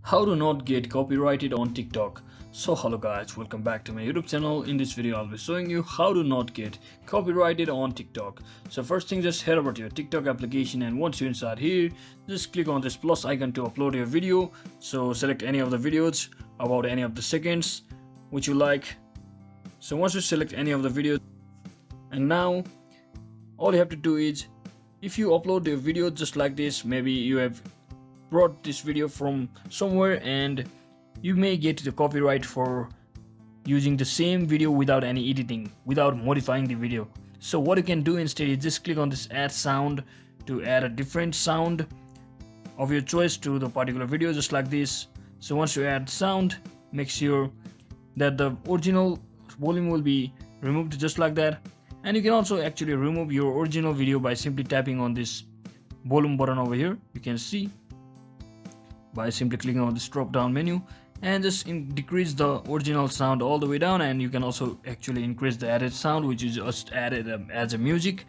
How to not get copyrighted on TikTok. So hello guys, welcome back to my YouTube channel. In this video I'll be showing you how to not get copyrighted on TikTok. So first thing, just head over to your TikTok application, and once you're inside here, just click on this plus icon to upload your video. So select any of the videos about any of the seconds which you like. So once you select any of the videos, and now all you have to do is, if you upload your video just like this, maybe you have brought this video from somewhere and you may get the copyright for using the same video without any editing, without modifying the video. So what you can do instead is just click on this add sound to add a different sound of your choice to the particular video, just like this. So once you add sound, make sure that the original volume will be removed just like that. And you can also actually remove your original video by simply tapping on this volume button over here. You can see by simply clicking on this drop down menu, and just decrease the original sound all the way down, and you can also actually increase the added sound which is just added as a music.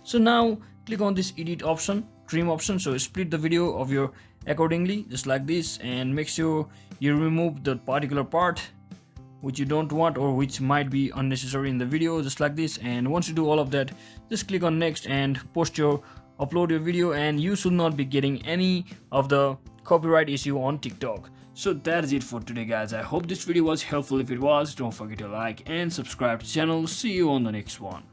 So now click on this edit option, trim option, so split the video of your accordingly just like this, and make sure you remove the particular part which you don't want or which might be unnecessary in the video, just like this. And once you do all of that, just click on next and upload your video, and you should not be getting any of the copyright issue on TikTok. So that's it for today guys. I hope this video was helpful. If it was, don't forget to like and subscribe to the channel. See you on the next one.